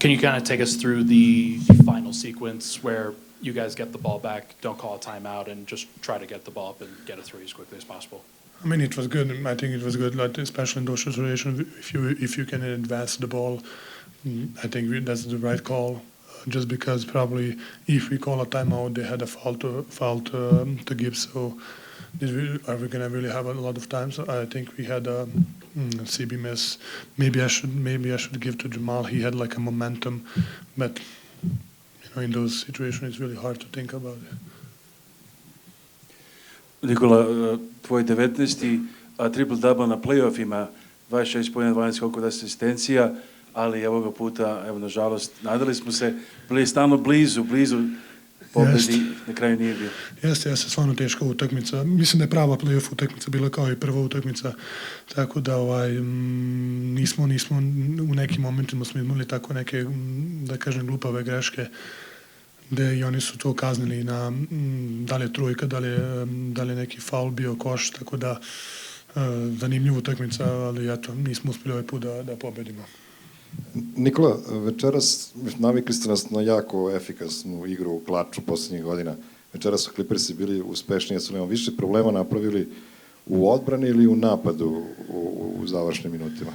Can you kind of take us through the final sequence where you guys get the ball back, don't call a timeout, and just try to get the ball up and get it through as quickly as possible? I mean, it was good. I think it was good, like, especially in those situations. If you can advance the ball, I think that's the right call. Just because probably if we call a timeout, they had a foul to give. So are we gonna really have a lot of time? So I think we had a CB miss. Maybe I should give to Jamal. He had like a momentum, but in those situations, it's really hard to think about it. Nikola, tvoj 19. triple-double na playoffima, 26 poena, 12 skokova, asistencija, ali ovoga puta, evo, nažalost, nadali smo se, bili stalno blizu pobedi, na kraju nije bio. Jeste, stvarno teška utakmica. Mislim da je prava playoff utakmica bila kao i prva utakmica, tako da nismo u nekim momentima smo imali tako neke, da kažem, glupave greške, gde i oni su to kaznili na da li je trojka, da li je neki faul bio, koš, tako da zanimljiva utakmica, ali eto, nismo uspeli ovaj put da pobedimo. Nikola, večeras navikli ste nas na jako efikasnu igru u klaču poslednjih godina. Večeras su Clippersi bili uspešniji, su li više problema napravili u odbrani ili u napadu u završnim minutima?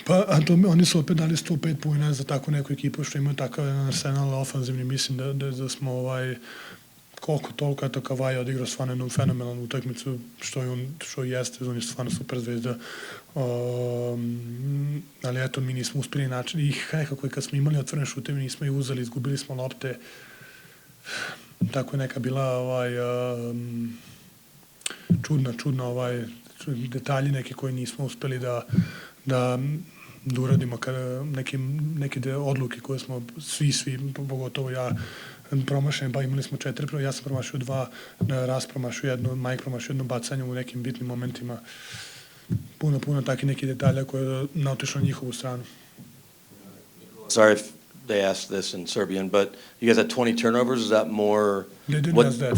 Pa, oni su opet dali 105 poena za takvu neku ekipu što imaju takav arsenal ofanzivni. Mislim da smo koliko toliko, eto, Kawhi odigrao stvarno jednu fenomenalnu utakmicu, što jeste, on je stvarno super zvezda. Ali eto, mi nismo uspeli način i nekako kad smo imali otvorene šutevi nismo ih uzeli, izgubili smo lopte. Tako je neka bila čudna detalji neki koji nismo uspeli da uradimo, neke odluke koje smo svi, pogotovo ja, promašen, pa imali smo 4, ja sam promašio 2, Ras promašio 1, Mike promašio 1 bacanje u nekim bitnim momentima. Puno takih nekih detalja koje je naotišlo na njihovu stranu. Sorry if they asked this in Serbian, but you guys had 20 turnovers. Is that more? They didn't ask that.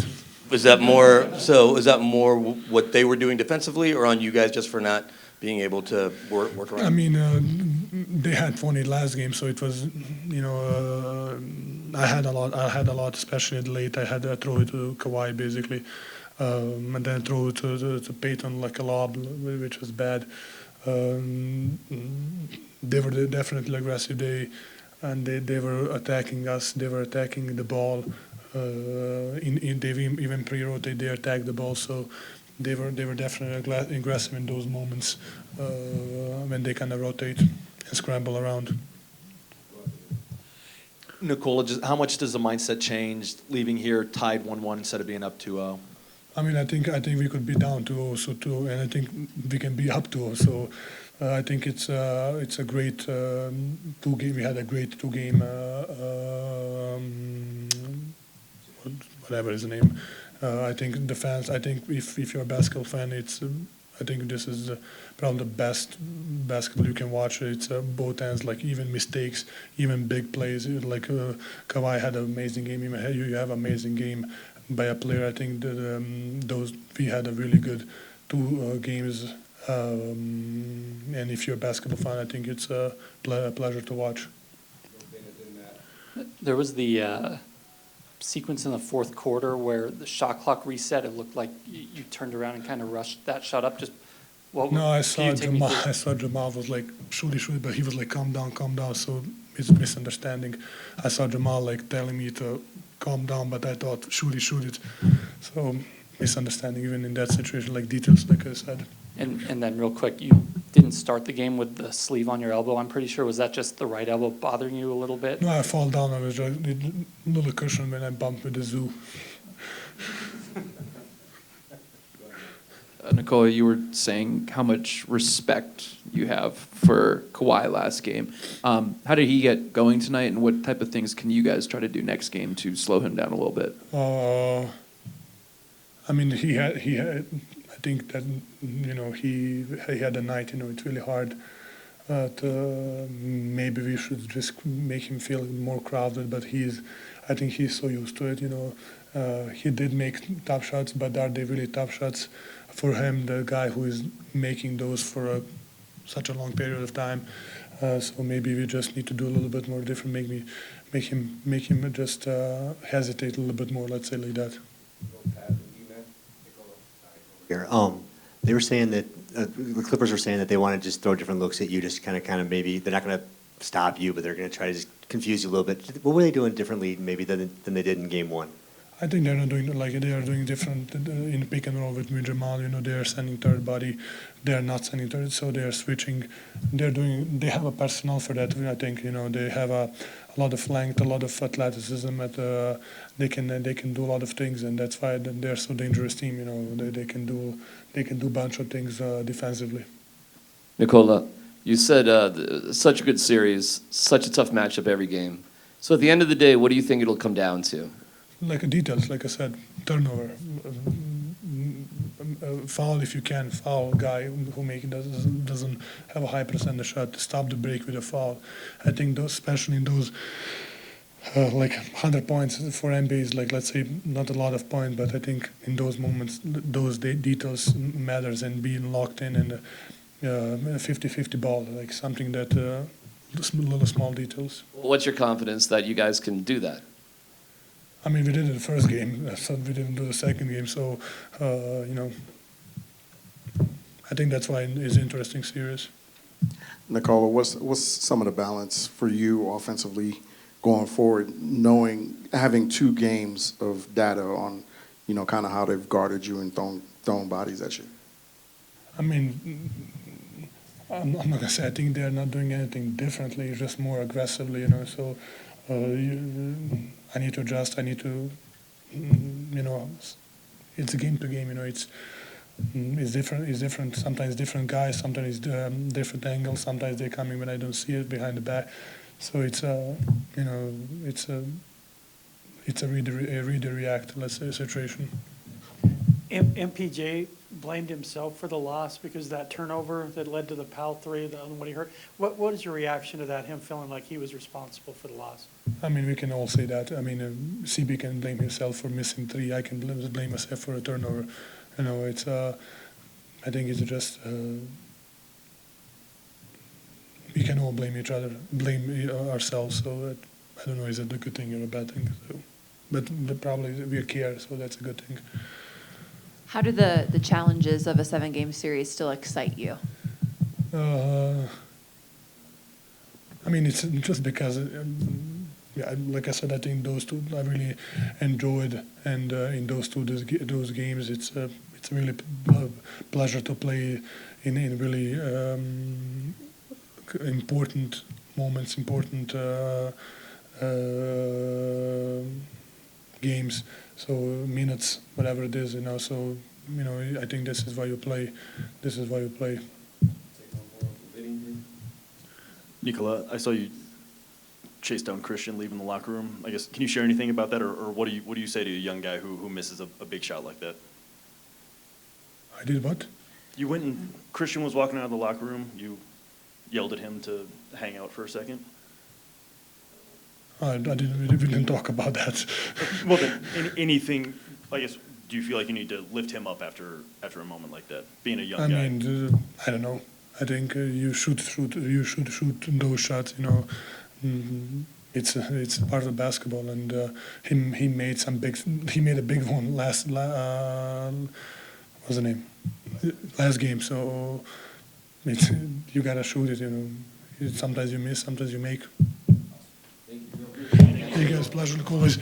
Is that more what they were doing defensively, or on you guys just for not being able to work around? I mean, they had 20 last game, so it was, I had a lot, especially at late. I had to throw it to Kawhi, basically, and then throw it to Peyton like a lob, which was bad. They were definitely aggressive. They were attacking us. They were attacking the ball. They even pre-rotate. They attacked the ball, so they were definitely aggressive in those moments when they kind of rotate and scramble around. Nikola, how much does the mindset change leaving here tied 1-1 instead of being up 2-0? I mean, I think we could be down 2-0, so too, and I think we can be up 2-0. So I think it's a great 2 game. We had a great 2 game. Whatever his name. I think the fans. I think if you're a basketball fan, I think this is probably the best basketball you can watch. It's both ends, like even mistakes, even big plays. Like Kawhi had an amazing game. You have an amazing game by a player. I think that we had a really good 2 games. And if you're a basketball fan, I think it's a pleasure to watch. There was the sequence in the fourth quarter where the shot clock reset. It looked like you turned around and kind of rushed that shot up. I saw Jamal was like shoot, but he was like calm down. So it's a misunderstanding. I saw Jamal like telling me to calm down, but I thought shoot it. So misunderstanding even in that situation, like details, like I said. And then real quick, you didn't start the game with the sleeve on your elbow, I'm pretty sure. Was that just the right elbow bothering you a little bit? No, I fall down. I was just a little cushion when I bumped with the zoo. Nikola, you were saying how much respect you have for Kawhi last game. How did he get going tonight, and what type of things can you guys try to do next game to slow him down a little bit? I mean, he had. I think that he had a night. It's really hard. Maybe we should just make him feel more crowded. But I think he's so used to it. He did make tough shots, but are they really tough shots for him? The guy who is making those for such a long period of time. So maybe we just need to do a little bit more different, make him just hesitate a little bit more, let's say like that. Here, they were saying that the Clippers were saying that they want to just throw different looks at you, just kind of maybe they're not going to stop you, but they're going to try to just confuse you a little bit. What were they doing differently maybe than they did in Game 1? I think they're not doing they are doing different in pick and roll with Jamal. They are sending third body, they are not sending third, so they are switching. They have a personnel for that. I think they have a lot of length, a lot of athleticism. They can do a lot of things, and that's why they're so dangerous team. They can do a bunch of things defensively. Nikola, you said such a good series, such a tough matchup every game. So at the end of the day, what do you think it'll come down to? Like details, like I said, turnover, foul if you can, foul guy who doesn't have a high percentage shot, stop the break with a foul. I think especially in those like 100 points for NBA is like, let's say, not a lot of points, but I think in those moments, those details matters, and being locked in and 50-50 ball, like something that little small details. What's your confidence that you guys can do that? I mean, we did it the first game, so we didn't do the second game. So, I think that's why it's an interesting series. Nikola, what's some of the balance for you offensively going forward, having 2 games of data on, kind of how they've guarded you and thrown bodies at you? I mean, I'm not gonna say I think they're not doing anything differently, just more aggressively, So. I need to adjust. I need to, it's a game to game. It's different. It's different. Sometimes different guys. Sometimes different angles. Sometimes they're coming when I don't see it behind the back. So it's it's a read or react, let's say, situation. MPJ blamed himself for the loss because of that turnover that led to the PAL 3, the other one he hurt. What is your reaction to that, him feeling like he was responsible for the loss? I mean, we can all say that. I mean, CB can blame himself for missing 3. I can blame myself for a turnover. It's I think it's just we can all blame each other, blame ourselves. So I don't know, is it a good thing or a bad thing? So, but probably we care, so that's a good thing. How do the challenges of a 7-game series still excite you? I mean, it's just because, like I said, I think those 2 I really enjoyed, and in those games, it's really pleasure to play in really important moments, important games. So minutes, whatever it is, So I think this is why you play. This is why you play. Nikola, I saw you chase down Christian leaving the locker room. I guess, can you share anything about that, or what do you say to a young guy who misses a big shot like that? I did what? You went and Christian was walking out of the locker room. You yelled at him to hang out for a second. We didn't talk about that. Well, then, anything, I guess, do you feel like you need to lift him up after a moment like that, being a young guy? I mean, I don't know. I think you should shoot those shots. It's part of basketball, and he made a big one last what's the name? Last game. So you gotta shoot it. Sometimes you miss, sometimes you make. Thank you guys. Pleasure, always.